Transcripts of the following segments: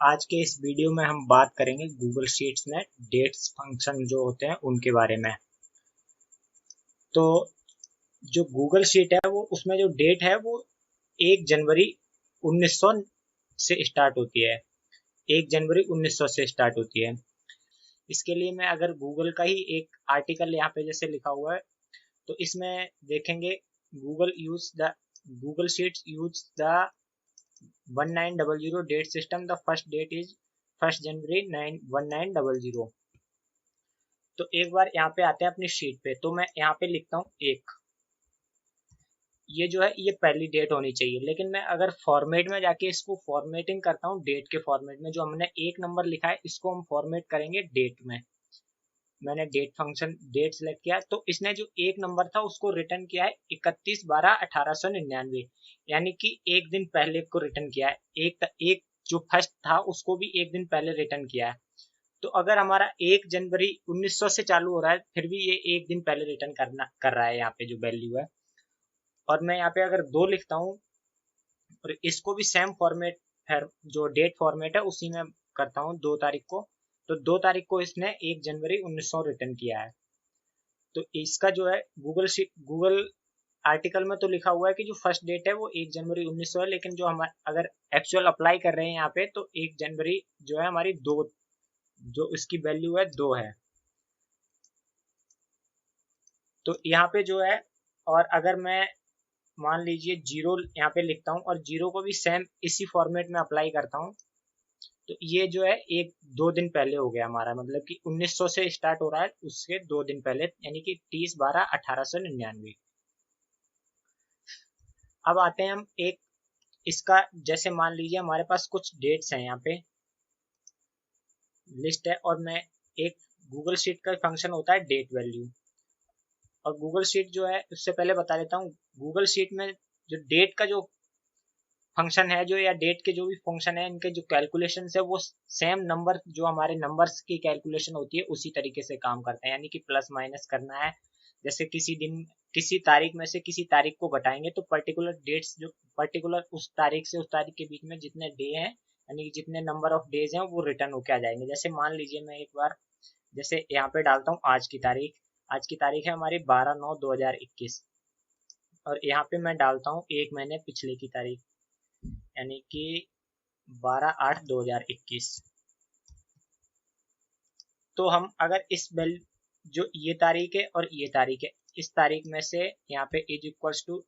आज के इस वीडियो में हम बात करेंगे गूगल शीट्स में डेट्स फंक्शन जो होते हैं उनके बारे में। तो जो गूगल शीट है वो उसमें जो डेट है वो 1 जनवरी 1900 से स्टार्ट होती है। 1 जनवरी 1900 से स्टार्ट होती है। इसके लिए मैं अगर गूगल का ही एक आर्टिकल यहाँ पे जैसे लिखा हुआ है तो इसमें देखेंगे Google Sheets use the 1900 date system. The first date is 1 January 1900। तो एक बार यहाँ पे आते हैं अपनी शीट पे, तो मैं यहाँ पे लिखता हूँ 1। ये जो है ये पहली डेट होनी चाहिए, लेकिन मैं अगर फॉर्मेट में जाके इसको फॉर्मेटिंग करता हूँ डेट के फॉर्मेट में, जो हमने 1 नंबर लिखा है इसको हम फॉर्मेट करेंगे डेट में। मैंने डेट फंक्शन डेट सेलेक्ट किया तो इसने जो 1 नंबर था उसको रिटर्न किया है 31/12/1899, यानी कि एक दिन पहले को रिटर्न किया है। एक जो फर्स्ट था उसको भी एक दिन पहले रिटर्न किया है। तो अगर हमारा 1 जनवरी 1900 से चालू हो रहा है फिर भी ये एक दिन पहले रिटर्न कर रहा है यहाँ पे जो वैल्यू है। और मैं यहाँ पे अगर 2 लिखता हूँ और इसको भी सेम फॉर्मेट है, जो डेट फॉर्मेट है उसी में करता हूँ 2 तारीख को, तो 2 तारीख को इसने 1 जनवरी 1900 रिटर्न किया है। तो इसका जो है गूगल आर्टिकल में तो लिखा हुआ है कि जो फर्स्ट डेट है वो 1 जनवरी 1900 है, लेकिन जो हम अगर एक्चुअल अप्लाई कर रहे हैं यहाँ पे तो 1 जनवरी जो है हमारी 2, जो इसकी वैल्यू है 2 है। तो यहाँ पे जो है, और अगर मैं मान लीजिए 0 यहाँ पे लिखता हूँ और 0 को भी सेम इसी फॉर्मेट में अप्लाई करता हूँ, तो ये जो है 1-2 दिन पहले हो गया हमारा, मतलब कि 1900 से स्टार्ट हो रहा है उसके 2 दिन पहले, यानी कि 30/12/1899। अब आते हैं हम एक इसका, जैसे मान लीजिए हमारे पास कुछ डेट्स हैं यहाँ पे लिस्ट है, और मैं एक गूगल शीट का फंक्शन होता है डेट वैल्यू। और गूगल शीट जो है उससे पहले बता देता हूँ, गूगल शीट में जो डेट का जो फंक्शन है जो, या डेट के जो भी फंक्शन है इनके जो कैलकुलेशन है वो सेम नंबर जो हमारे नंबर्स की कैलकुलेशन होती है उसी तरीके से काम करते हैं, यानी कि प्लस माइनस करना है। जैसे किसी दिन किसी तारीख में से किसी तारीख को घटाएंगे तो पर्टिकुलर डेट्स जो पर्टिकुलर उस तारीख से उस तारीख के बीच में जितने डे हैं, यानी कि जितने नंबर ऑफ डेज हैं वो रिटर्न होके आ जाएंगे। जैसे मान लीजिए मैं एक बार जैसे यहाँ पे डालता हूँ आज की तारीख। आज की तारीख है हमारी 12/9/2021, और यहाँ पे मैं डालता हूँ एक महीने पिछले की तारीख, यानी कि 12/8/2021। तो हम अगर इस बेल जो ये तारीख है और ये तारीख है, इस तारीख में से यहाँ पे इज इक्वल्स टू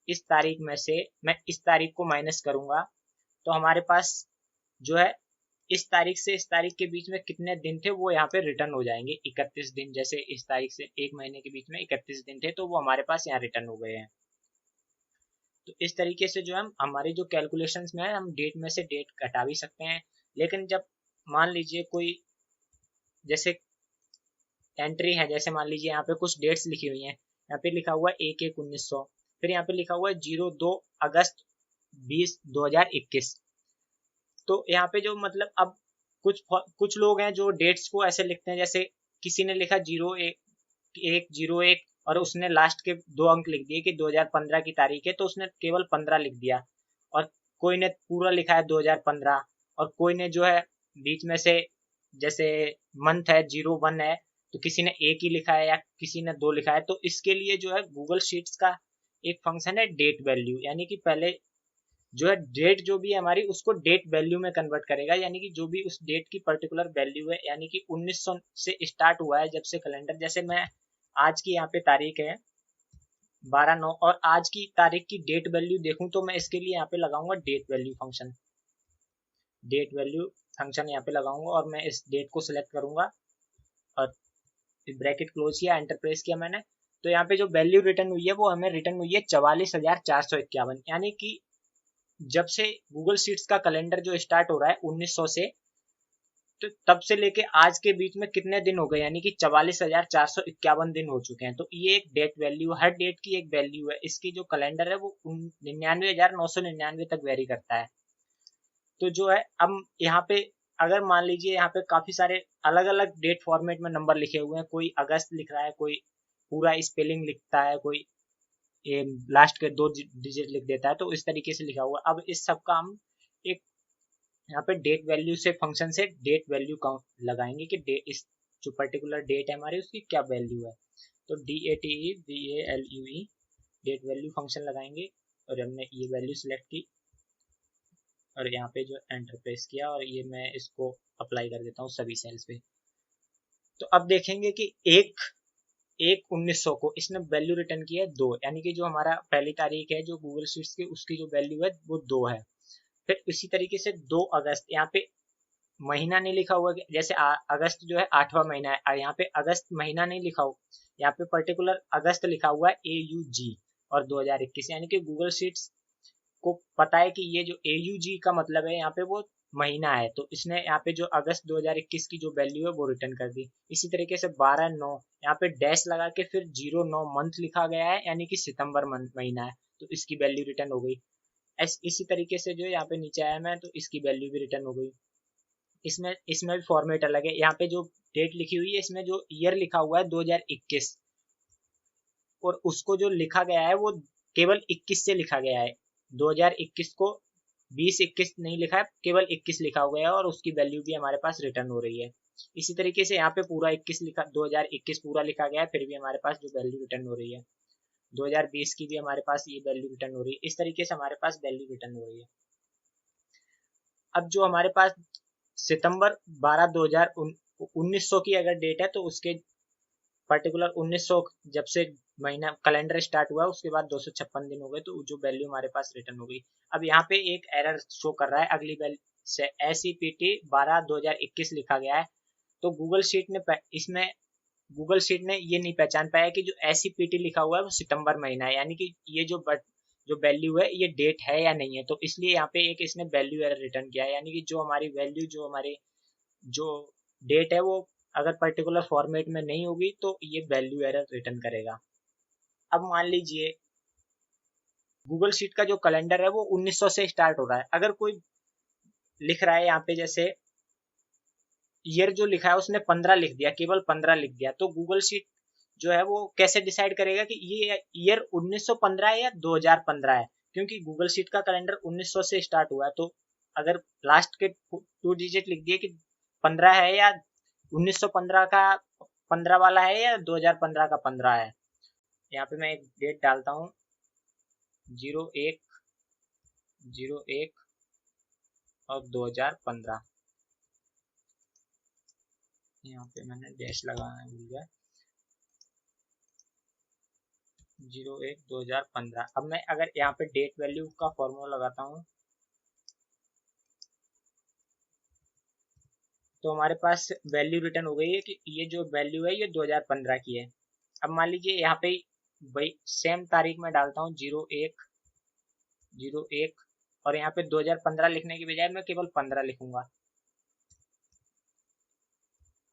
इस तारीख में से मैं इस तारीख को माइनस करूंगा, तो हमारे पास जो है इस तारीख से इस तारीख के बीच में कितने दिन थे वो यहाँ पे रिटर्न हो जाएंगे 31 दिन। जैसे इस तारीख से एक महीने के बीच में 31 दिन थे तो वो हमारे पास यहाँ रिटर्न हो गए हैं। तो इस तरीके से जो हम हमारी जो कैलकुलेशंस में है हम डेट में से डेट घटा भी सकते हैं। लेकिन जब मान लीजिए कोई जैसे एंट्री है, जैसे मान लीजिए यहाँ पे कुछ डेट्स लिखी हुई हैं, यहाँ पे लिखा हुआ है 1/1/1900, फिर यहाँ पे लिखा हुआ है 02 अगस्त 20 2021। तो यहाँ पे जो मतलब अब कुछ लोग हैं जो डेट्स को ऐसे लिखते हैं, जैसे किसी ने लिखा 01/01/01 और उसने लास्ट के 2 अंक लिख दिए कि 2015 की तारीख है, तो उसने केवल 15 लिख दिया। और कोई ने पूरा लिखा है 2015, और कोई ने जो है बीच में से जैसे मंथ है 01 है तो किसी ने एक ही लिखा है या किसी ने 2 लिखा है। तो इसके लिए जो है गूगल शीट्स का एक फंक्शन है डेट वैल्यू, यानी कि पहले जो है डेट जो भी है हमारी उसको डेट वैल्यू में कन्वर्ट करेगा, यानी कि जो भी उस डेट की पर्टिकुलर वैल्यू है, यानी कि 1900 से स्टार्ट हुआ है जब से कैलेंडर। जैसे मैं आज की यहाँ पे तारीख है 12/9 और आज की तारीख की डेट वैल्यू देखूं तो मैं इसके लिए यहाँ पे लगाऊंगा date value function. Date value function यहाँ पे लगाऊंगा और मैं इस डेट को सिलेक्ट करूंगा और ब्रैकेट क्लोज किया, एंटर प्रेस किया मैंने। तो यहाँ पे जो वैल्यू रिटर्न हुई है वो हमें रिटर्न हुई है 44,451, यानी कि जब से गूगल शीट्स का कैलेंडर जो स्टार्ट हो रहा है 1900 से, तो तब से लेके आज के बीच में कितने दिन हो गए, यानी कि 44,451 दिन हो चुके हैं। तो ये एक डेट वैल्यू, हर डेट की एक वैल्यू है। इसकी जो कैलेंडर है वो 99,999 तक वेरी करता है। तो जो है अब यहाँ पे अगर मान लीजिए यहाँ पे काफी सारे अलग अलग डेट फॉर्मेट में नंबर लिखे हुए हैं, कोई अगस्त लिख रहा है, कोई पूरा स्पेलिंग लिखता है, कोई लास्ट के 2 डिजिट लिख देता है, तो इस तरीके से लिखा हुआ। अब इस सब का हम एक यहाँ पे डेट वैल्यू से फंक्शन से डेट वैल्यू काउंट लगाएंगे कि डेट इस जो पर्टिकुलर डेट है हमारी उसकी क्या वैल्यू है। तो DATEVALUE डेट वैल्यू फंक्शन लगाएंगे और हमने ये वैल्यू सिलेक्ट की और यहाँ पे जो एंटर प्रेस किया और ये मैं इसको अप्लाई कर देता हूँ सभी सेल्स पे। तो अब देखेंगे कि एक 1900 को इसने वैल्यू रिटर्न की है 2, यानी कि जो हमारा पहली तारीख है जो गूगल शीट्स की उसकी जो वैल्यू है वो 2 है। फिर इसी तरीके से 2 अगस्त, यहाँ पे महीना नहीं लिखा हुआ, जैसे अगस्त जो है 8वां महीना है, यहाँ पे अगस्त महीना नहीं लिखा हुआ, यहाँ पे पर्टिकुलर अगस्त लिखा हुआ है AUG और 2021, यानी कि गूगल शीट्स को पता है कि ये जो AUG का मतलब है यहाँ पे वो महीना है, तो इसने यहाँ पे जो अगस्त 2021 की जो वैल्यू है वो रिटर्न कर दी। इसी तरीके से 12/9 यहाँ पे डैश लगा के फिर 09 मंथ लिखा गया है, यानी कि सितंबर महीना है, तो इसकी वैल्यू रिटर्न हो गई। इसी तरीके से जो यहाँ पे नीचे आया मैं तो इसकी वैल्यू भी रिटर्न हो गई। इसमें इसमें भी फॉर्मेट अलग है, यहाँ पे जो डेट लिखी हुई है इसमें जो ईयर लिखा हुआ है 2021 और उसको जो लिखा गया है वो केवल 21 से लिखा गया है, 2021 को 20-21 नहीं लिखा है, केवल 21 लिखा हुआ है और उसकी वैल्यू भी हमारे पास रिटर्न हो रही है। इसी तरीके से यहाँ पे पूरा 21 लिखा, 2021 पूरा लिखा गया है, फिर भी हमारे पास जो वैल्यू रिटर्न हो रही है। 2020 की भी हमारे पास ये वैल्यू रिटर्न हो रही है। इस तरीके से हमारे पास वैल्यू रिटर्न हो रही है। अब जो हमारे पास सितंबर 12 1900 की अगर डेट है तो उसके पर्टिकुलर 1900 जब से महीना कैलेंडर स्टार्ट हुआ उसके बाद 256 दिन हो गए, तो जो वैल्यू हमारे पास रिटर्न हो गई। अब यहाँ पे एक एरर शो कर रहा है, अगली वैल्यू से SEPT 12/2021 लिखा गया है, तो गूगल शीट ने इसमें गूगल शीट ने ये नहीं पहचान पाया कि जो SEPT लिखा हुआ है वो सितंबर महीना है, यानी कि ये जो वैल्यू है ये डेट है या नहीं है, तो इसलिए यहाँ पे एक इसने वैल्यू एरर रिटर्न किया है, यानी कि जो हमारी वैल्यू जो हमारी जो डेट है वो अगर पर्टिकुलर फॉर्मेट में नहीं होगी तो ये वैल्यू एरर रिटर्न करेगा। अब मान लीजिए गूगल शीट का जो कैलेंडर है वो 1900 से स्टार्ट हो रहा है, अगर कोई लिख रहा है यहाँ पे जैसे ईयर जो लिखा है उसने 15 लिख दिया, केवल 15 लिख दिया, तो गूगल शीट जो है वो कैसे डिसाइड करेगा कि ये ईयर 1915 है या 2015 है, क्योंकि गूगल शीट का कैलेंडर 1900 से स्टार्ट हुआ है, तो अगर लास्ट के 2 डिजिट लिख दिए कि 15 है या 1915 का 15 वाला है या 2015 का 15 है। यहाँ पे मैं एक डेट डालता हूँ 01/01 और 2015, यहाँ पे मैंने डैश लगाना भूल गया, 01/2015। अब मैं अगर यहाँ पे डेट वैल्यू का फॉर्मूला लगाता हूँ तो हमारे पास वैल्यू रिटर्न हो गई है कि ये जो वैल्यू है ये 2015 की है। अब मान लीजिए यहाँ पे वही सेम तारीख में डालता हूँ 01/01 और यहाँ पे 2015 लिखने की बजाय मैं केवल 15 लिखूंगा,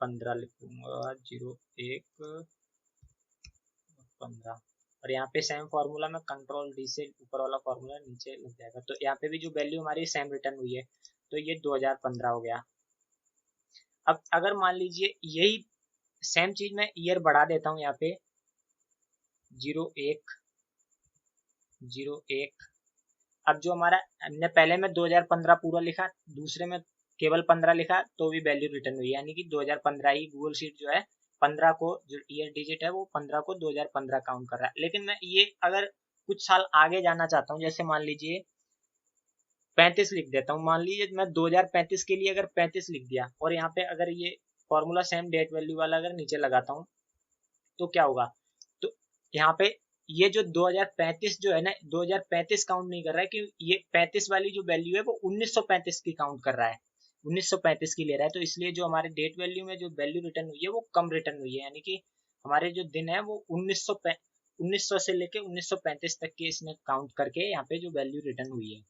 01/15 और यहाँ पे सेम फॉर्मूला में कंट्रोल D से ऊपर वाला फॉर्मूला नीचे लग जाएगा, तो यहाँ पे भी जो वैल्यू हमारी सेम रिटर्न हुई है तो ये 2015 हो गया। अब अगर मान लीजिए यही सेम चीज मैं ईयर बढ़ा देता हूँ यहाँ पे 01/01, अब जो हमारा हमने पहले में 2015 पूरा लिखा, दूसरे में केवल 15 लिखा, तो भी वैल्यू रिटर्न हुई, यानी कि 2015 ही गूगल शीट जो है 15 को जो ईयर डिजिट है वो 15 को 2015 काउंट कर रहा है। लेकिन मैं ये अगर कुछ साल आगे जाना चाहता हूँ, जैसे मान लीजिए 35 लिख देता हूँ, मान लीजिए मैं 2035 के लिए अगर 35 लिख दिया और यहाँ पे अगर ये फॉर्मूला सेम डेट वैल्यू वाला अगर नीचे लगाता हूँ तो क्या होगा, तो यहाँ पे ये जो 2035 जो है ना 2035 काउंट नहीं कर रहा है, कि ये 35 वाली जो वैल्यू है वो 1935 की काउंट कर रहा है, 1935 की ले रहा है, तो इसलिए जो हमारे डेट वैल्यू में जो वैल्यू रिटर्न हुई है वो कम रिटर्न हुई है, यानी कि हमारे जो दिन है वो 1900 से लेके 1935 तक के इसने काउंट करके यहाँ पे जो वैल्यू रिटर्न हुई है।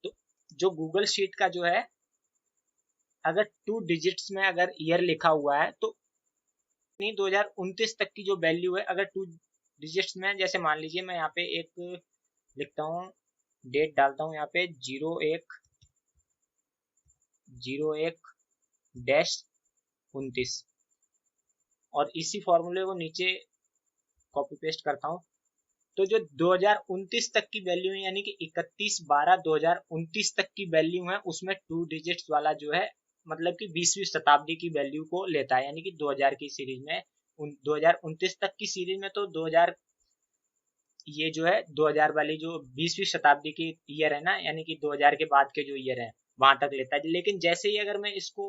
तो जो गूगल शीट का जो है अगर 2 डिजिट्स में अगर ईयर लिखा हुआ है तो 2029 तक की जो वैल्यू है अगर 2 डिजिट्स में, जैसे मान लीजिए मैं यहाँ पे एक लिखता हूँ डेट डालता हूँ यहाँ पे 01/01-29 और इसी फॉर्मूले को नीचे कॉपी पेस्ट करता हूँ, तो जो 2029 तक की वैल्यू है यानी कि 31/12/2029 तक की वैल्यू है उसमें 2 डिजिट्स वाला जो है मतलब कि 20वीं शताब्दी की वैल्यू को लेता है, यानी कि 2000 की सीरीज में 2029 तक की सीरीज में तो 2000 ये जो है 2000 वाली जो 20वीं शताब्दी की ईयर है ना, यानी कि 2000 के बाद के जो ईयर है वहां तक लेता है। लेकिन जैसे ही अगर मैं इसको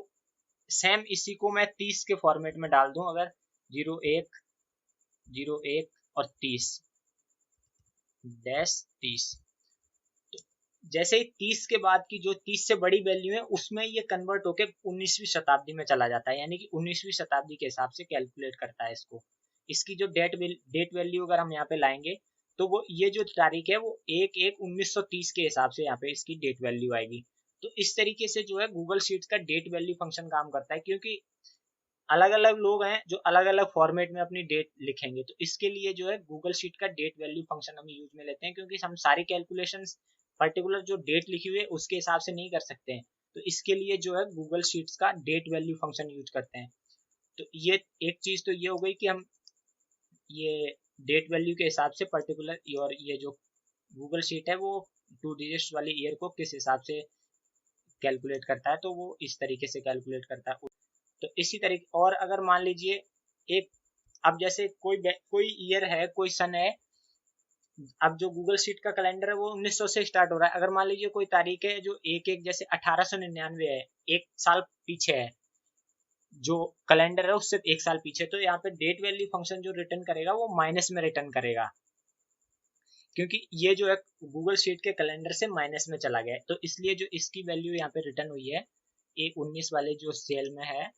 सेम इसी को मैं 30 के फॉर्मेट में डाल दूं, अगर 01 01 और 30 तो जैसे ही 30 के बाद की जो 30 से बड़ी वैल्यू है उसमें ये कन्वर्ट होके 19वीं शताब्दी में चला जाता है, यानी कि 19वीं शताब्दी के हिसाब से कैलकुलेट करता है इसको। इसकी जो डेट वैल्यू अगर हम यहाँ पे लाएंगे तो वो ये जो तारीख है वो 1/1/1930 के हिसाब से यहाँ पे इसकी डेट वैल्यू आएगी। तो इस तरीके से जो है गूगल शीट्स का डेट वैल्यू फंक्शन काम करता है, क्योंकि अलग अलग लोग हैं जो अलग अलग फॉर्मेट में अपनी डेट लिखेंगे, तो इसके लिए जो है गूगल शीट का डेट वैल्यू फंक्शन हम यूज में लेते हैं, क्योंकि हम सारी कैलकुलेशंस पर्टिकुलर जो डेट लिखी हुई है उसके हिसाब से नहीं कर सकते हैं। तो इसके लिए जो है गूगल शीट्स का डेट वैल्यू फंक्शन यूज करते हैं। तो ये एक चीज तो ये हो गई कि हम ये डेट वैल्यू के हिसाब से पर्टिकुलर, और ये जो गूगल शीट है वो 2 डिजिट्स वाली ईयर को किस हिसाब से कैलकुलेट करता है, तो वो इस तरीके से कैलकुलेट करता है। तो इसी तरीके और अगर मान लीजिए एक, अब जैसे कोई ईयर है, कोई सन है, अब जो गूगल शीट का कैलेंडर है वो 1900 से स्टार्ट हो रहा है। अगर मान लीजिए कोई तारीख है जो एक एक जैसे 1899 है, एक साल पीछे है, जो कैलेंडर है उससे एक साल पीछे, तो यहाँ पे डेट वैल्यू फंक्शन जो रिटर्न करेगा वो माइनस में रिटर्न करेगा, क्योंकि ये जो है गूगल शीट के कैलेंडर से माइनस में चला गया है। तो इसलिए जो इसकी वैल्यू यहाँ पे रिटर्न हुई है 1/19 वाले जो सेल में है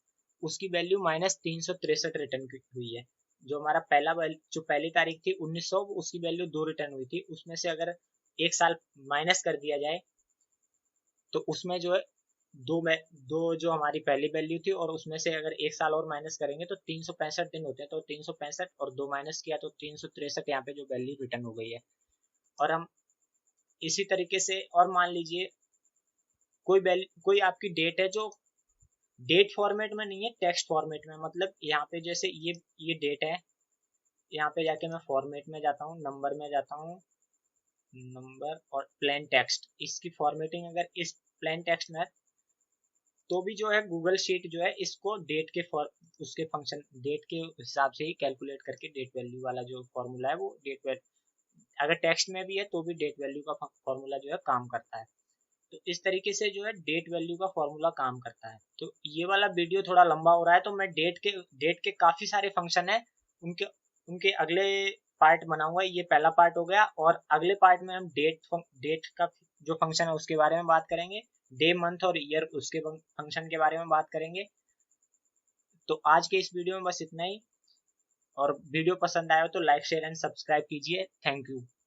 उसकी वैल्यू -363 रिटर्न हुई है। जो हमारा जो पहली तारीख थी 1900, उसकी वैल्यू 2 रिटर्न हुई थी, उसमें से अगर एक साल माइनस कर दिया जाए तो उसमें जो है दो जो हमारी पहली वैल्यू थी और उसमें से अगर एक साल और माइनस करेंगे तो 365 दिन होते हैं, तो 365 और 2 माइनस किया तो 363 यहाँ पे जो वैल्यू रिटर्न हो गई है। और हम इसी तरीके से और मान लीजिए कोई आपकी डेट है जो डेट फॉर्मेट में नहीं है, टेक्स्ट फॉर्मेट में, मतलब यहाँ पे जैसे ये डेट है, यहाँ पे जाके मैं फॉर्मेट में जाता हूँ, नंबर में जाता हूँ, नंबर और प्लेन टेक्स्ट, इसकी फॉर्मेटिंग अगर इस प्लेन टेक्स्ट में है तो भी जो है गूगल शीट जो है इसको डेट के उसके फंक्शन डेट के हिसाब से ही कैलकुलेट करके डेट वैल्यू वाला जो फॉर्मूला है वो अगर टेक्स्ट में भी है तो भी डेट वैल्यू का फॉर्मूला जो है काम करता है। तो इस तरीके से जो है डेट वैल्यू का फॉर्मूला काम करता है। तो ये वाला वीडियो थोड़ा लंबा हो रहा है, तो मैं डेट के काफी सारे फंक्शन है, उनके उनके अगले पार्ट बनाऊंगा। ये पहला पार्ट हो गया, और अगले पार्ट में हम डेट का जो फंक्शन है उसके बारे में बात करेंगे, डे मंथ और ईयर उसके फंक्शन के बारे में बात करेंगे। तो आज के इस वीडियो में बस इतना ही, और वीडियो पसंद आया हो तो लाइक शेयर एंड सब्सक्राइब कीजिए। Thank you.